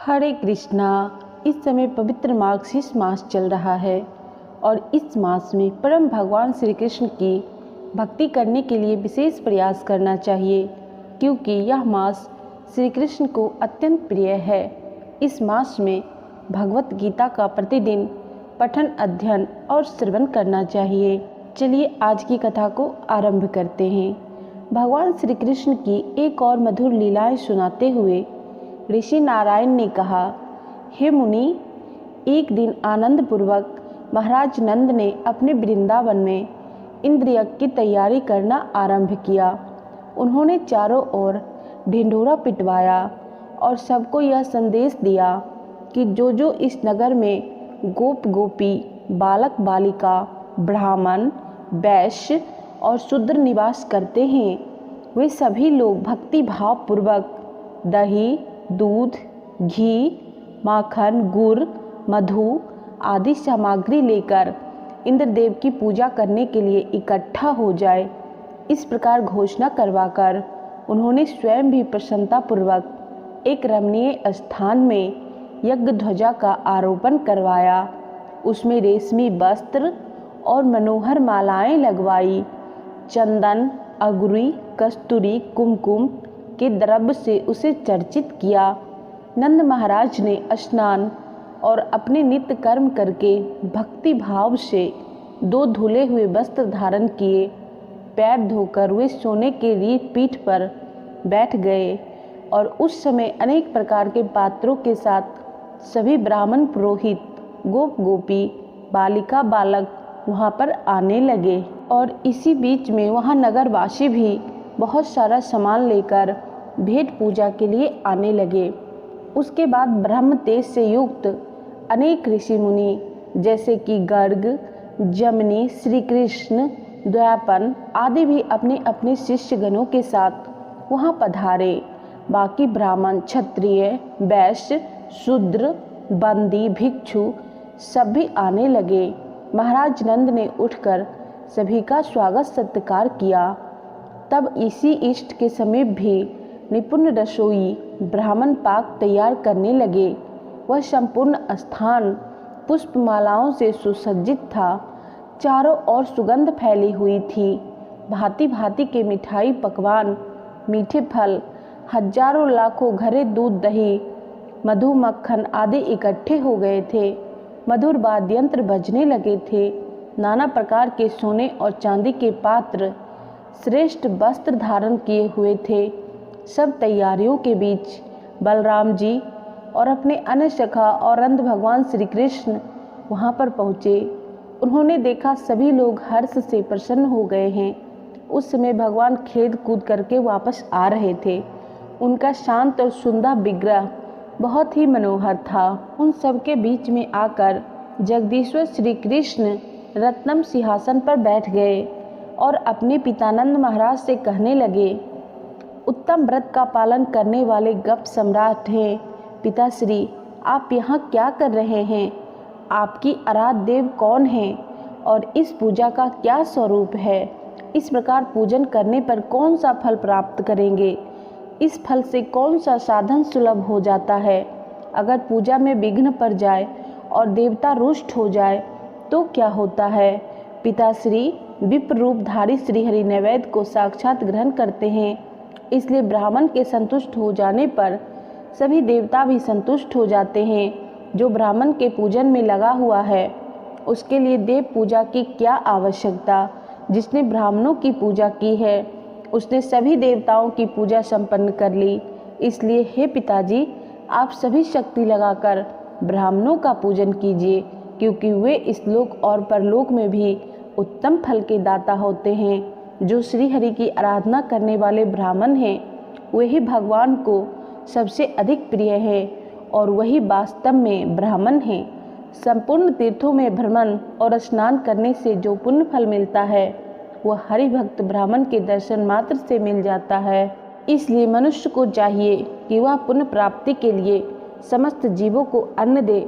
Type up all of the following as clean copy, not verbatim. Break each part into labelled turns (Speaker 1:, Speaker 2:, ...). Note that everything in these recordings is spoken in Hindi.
Speaker 1: हरे कृष्णा। इस समय पवित्र मार्गशीर्ष मास चल रहा है और इस मास में परम भगवान श्री कृष्ण की भक्ति करने के लिए विशेष प्रयास करना चाहिए, क्योंकि यह मास श्री कृष्ण को अत्यंत प्रिय है। इस मास में भगवत गीता का प्रतिदिन पठन, अध्ययन और श्रवण करना चाहिए। चलिए आज की कथा को आरंभ करते हैं। भगवान श्री कृष्ण की एक और मधुर लीलाएं सुनाते हुए ऋषि नारायण ने कहा, हे मुनि, एक दिन आनंद पूर्वक महाराज नंद ने अपने वृंदावन में इंद्र यज्ञ की तैयारी करना आरंभ किया। उन्होंने चारों ओर ढिंढोरा पिटवाया और सबको यह संदेश दिया कि जो इस नगर में गोप गोपी, बालक बालिका, ब्राह्मण, वैश्य और शूद्र निवास करते हैं, वे सभी लोग भक्ति भाव पूर्वक दही, दूध, घी, माखन, गुड़, मधु आदि सामग्री लेकर इंद्रदेव की पूजा करने के लिए इकट्ठा हो जाए। इस प्रकार घोषणा करवाकर उन्होंने स्वयं भी प्रसन्नतापूर्वक एक रमणीय स्थान में यज्ञ ध्वजा का आरोपण करवाया। उसमें रेशमी वस्त्र और मनोहर मालाएं लगवाई। चंदन, अगुरी, कस्तूरी, कुमकुम के द्रव्य से उसे चर्चित किया। नंद महाराज ने स्नान और अपने नित्य कर्म करके भक्ति भाव से 2 धुले हुए वस्त्र धारण किए। पैर धोकर वे सोने के रीठ पीठ पर बैठ गए और उस समय अनेक प्रकार के पात्रों के साथ सभी ब्राह्मण, पुरोहित, गोप गोपी, बालिका बालक वहाँ पर आने लगे। और इसी बीच में वहाँ नगरवासी भी बहुत सारा सामान लेकर भेंट पूजा के लिए आने लगे। उसके बाद ब्रह्म तेज से युक्त अनेक ऋषि मुनि जैसे कि गर्ग, जमनी, श्री कृष्ण, द्वैपायन आदि भी अपने अपने शिष्यगणों के साथ वहाँ पधारे। बाकी ब्राह्मण, क्षत्रिय, वैश्य, शूद्र, बंदी, भिक्षु सब भी आने लगे। महाराज नंद ने उठकर सभी का स्वागत सत्कार किया। तब इसी इष्ट के समीप भी निपुण रसोई ब्राह्मण पाक तैयार करने लगे। वह संपूर्ण स्थान पुष्पमालाओं से सुसज्जित था। चारों ओर सुगंध फैली हुई थी। भांति भांति के मिठाई, पकवान, मीठे फल, हजारों लाखों घरे दूध, दही, मधु, मक्खन आदि इकट्ठे हो गए थे। मधुर वाद्य यंत्र बजने लगे थे। नाना प्रकार के सोने और चांदी के पात्र, श्रेष्ठ वस्त्र धारण किए हुए थे। सब तैयारियों के बीच बलराम जी और अपने अन्य सखा और अंध भगवान श्री कृष्ण वहाँ पर पहुँचे। उन्होंने देखा सभी लोग हर्ष से प्रसन्न हो गए हैं। उस समय भगवान खेल कूद करके वापस आ रहे थे। उनका शांत और सुंदर विग्रह बहुत ही मनोहर था। उन सबके बीच में आकर जगदीश्वर श्री कृष्ण रत्नम सिंहासन पर बैठ गए और अपने पितानंद महाराज से कहने लगे, उत्तम व्रत का पालन करने वाले गप सम्राट हैं। पिताश्री, आप यहाँ क्या कर रहे हैं? आपकी आराध्य देव कौन है और इस पूजा का क्या स्वरूप है? इस प्रकार पूजन करने पर कौन सा फल प्राप्त करेंगे? इस फल से कौन सा साधन सुलभ हो जाता है? अगर पूजा में विघ्न पड़ जाए और देवता रुष्ट हो जाए तो क्या होता है? पिताश्री, विप्र रूपधारी श्रीहरि नैवेद्य को साक्षात ग्रहण करते हैं, इसलिए ब्राह्मण के संतुष्ट हो जाने पर सभी देवता भी संतुष्ट हो जाते हैं। जो ब्राह्मण के पूजन में लगा हुआ है उसके लिए देव पूजा की क्या आवश्यकता? जिसने ब्राह्मणों की पूजा की है उसने सभी देवताओं की पूजा संपन्न कर ली। इसलिए हे पिताजी, आप सभी शक्ति लगाकर ब्राह्मणों का पूजन कीजिए, क्योंकि वे इस लोक और परलोक में भी उत्तम फल के दाता होते हैं। जो श्री हरि की आराधना करने वाले ब्राह्मण हैं वही भगवान को सबसे अधिक प्रिय है और वही वास्तव में ब्राह्मण हैं। संपूर्ण तीर्थों में भ्रमण और स्नान करने से जो पुण्य फल मिलता है वह हरि भक्त ब्राह्मण के दर्शन मात्र से मिल जाता है। इसलिए मनुष्य को चाहिए कि वह पुण्य प्राप्ति के लिए समस्त जीवों को अन्न दे,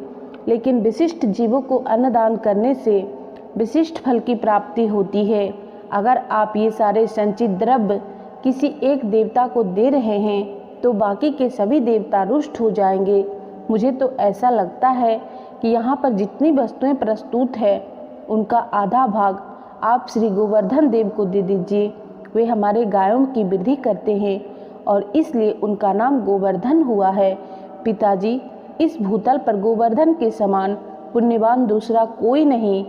Speaker 1: लेकिन विशिष्ट जीवों को अन्नदान करने से विशिष्ट फल की प्राप्ति होती है। अगर आप ये सारे संचित द्रव्य किसी एक देवता को दे रहे हैं तो बाकी के सभी देवता रुष्ट हो जाएंगे। मुझे तो ऐसा लगता है कि यहाँ पर जितनी वस्तुएं प्रस्तुत है उनका आधा भाग आप श्री गोवर्धन देव को दे दीजिए। वे हमारे गायों की वृद्धि करते हैं और इसलिए उनका नाम गोवर्धन हुआ है। पिताजी, इस भूतल पर गोवर्धन के समान पुण्यवान दूसरा कोई नहीं,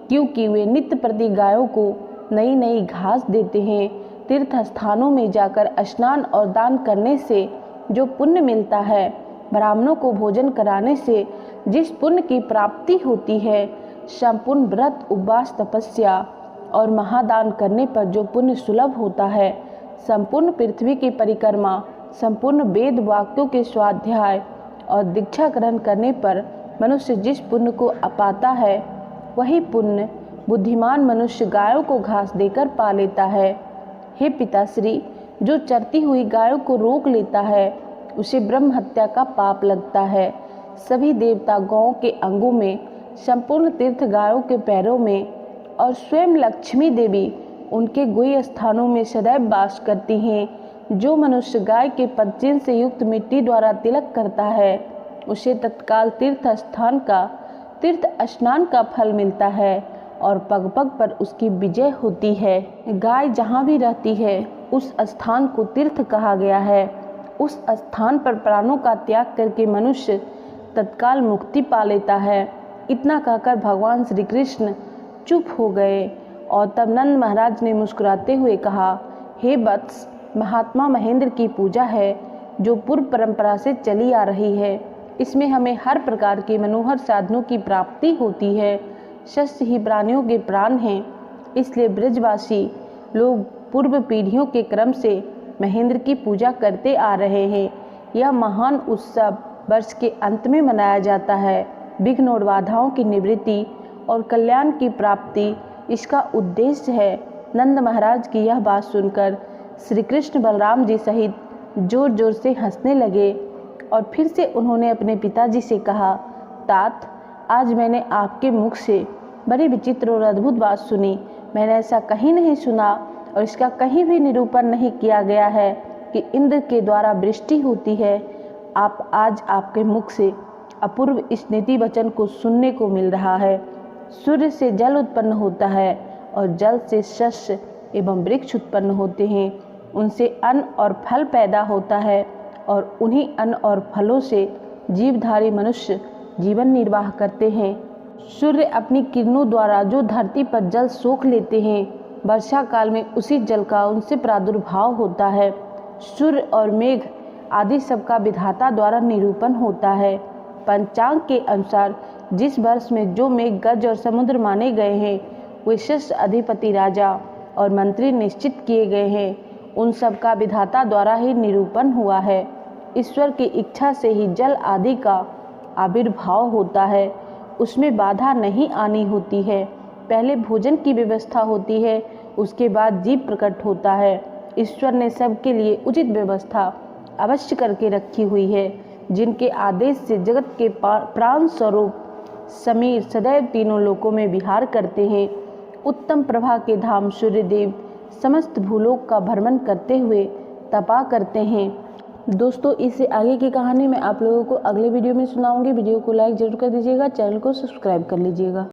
Speaker 1: क्योंकि वे नित्य प्रति गायों को नई नई घास देते हैं। तीर्थ स्थानों में जाकर स्नान और दान करने से जो पुण्य मिलता है, ब्राह्मणों को भोजन कराने से जिस पुण्य की प्राप्ति होती है, संपूर्ण व्रत, उपवास, तपस्या और महादान करने पर जो पुण्य सुलभ होता है, संपूर्ण पृथ्वी की परिक्रमा, संपूर्ण वेद वाक्यों के स्वाध्याय और दीक्षा ग्रहण करने पर मनुष्य जिस पुण्य को पाता है, वही पुण्य बुद्धिमान मनुष्य गायों को घास देकर पा लेता है। हे पिताश्री, जो चरती हुई गायों को रोक लेता है उसे ब्रह्म हत्या का पाप लगता है। सभी देवता गौ के अंगों में, संपूर्ण तीर्थ गायों के पैरों में और स्वयं लक्ष्मी देवी उनके गुह्य स्थानों में सदैव वास करती हैं। जो मनुष्य गाय के पदचिन्ह से युक्त मिट्टी द्वारा तिलक करता है उसे तत्काल तीर्थ स्नान का फल मिलता है और पग पग पर उसकी विजय होती है। गाय जहाँ भी रहती है उस स्थान को तीर्थ कहा गया है। उस स्थान पर प्राणों का त्याग करके मनुष्य तत्काल मुक्ति पा लेता है। इतना कहकर भगवान श्री कृष्ण चुप हो गए और तब नंद महाराज ने मुस्कुराते हुए कहा, हे वत्स, महात्मा महेंद्र की पूजा है जो पूर्व परंपरा से चली आ रही है। इसमें हमें हर प्रकार के मनोहर साधनों की प्राप्ति होती है। शस्य ही प्राणियों के प्राण हैं, इसलिए ब्रजवासी लोग पूर्व पीढ़ियों के क्रम से महेंद्र की पूजा करते आ रहे हैं। यह महान उत्सव वर्ष के अंत में मनाया जाता है। विघ्न और बाधाओं की निवृत्ति और कल्याण की प्राप्ति इसका उद्देश्य है। नंद महाराज की यह बात सुनकर श्री कृष्ण बलराम जी सहित जोर जोर से हंसने लगे और फिर से उन्होंने अपने पिताजी से कहा, तात, आज मैंने आपके मुख से बड़ी विचित्र और अद्भुत बात सुनी। मैंने ऐसा कहीं नहीं सुना और इसका कहीं भी निरूपण नहीं किया गया है कि इंद्र के द्वारा वृष्टि होती है। आज आपके मुख से अपूर्व इस नीति वचन को सुनने को मिल रहा है। सूर्य से जल उत्पन्न होता है और जल से शस्य एवं वृक्ष उत्पन्न होते हैं। उनसे अन्न और फल पैदा होता है और उन्हीं अन्न और फलों से जीवधारी मनुष्य जीवन निर्वाह करते हैं। सूर्य अपनी किरणों द्वारा जो धरती पर जल सोख लेते हैं, वर्षा काल में उसी जल का उनसे प्रादुर्भाव होता है। सूर्य और मेघ आदि सबका विधाता द्वारा निरूपण होता है। पंचांग के अनुसार जिस वर्ष में जो मेघ, गज और समुद्र माने गए हैं, वे शस्य अधिपति राजा और मंत्री निश्चित किए गए हैं। उन सब का विधाता द्वारा ही निरूपण हुआ है। ईश्वर की इच्छा से ही जल आदि का आविर्भाव होता है। उसमें बाधा नहीं आनी होती है। पहले भोजन की व्यवस्था होती है, उसके बाद जीव प्रकट होता है। ईश्वर ने सबके लिए उचित व्यवस्था अवश्य करके रखी हुई है, जिनके आदेश से जगत के प्राण स्वरूप समीर सदैव तीनों लोकों में विहार करते हैं। उत्तम प्रभा के धाम सूर्यदेव समस्त भूलोक का भ्रमण करते हुए तपा करते हैं। दोस्तों, इससे आगे की कहानी मैं आप लोगों को अगले वीडियो में सुनाऊंगी। वीडियो को लाइक जरूर कर दीजिएगा, चैनल को सब्सक्राइब कर लीजिएगा।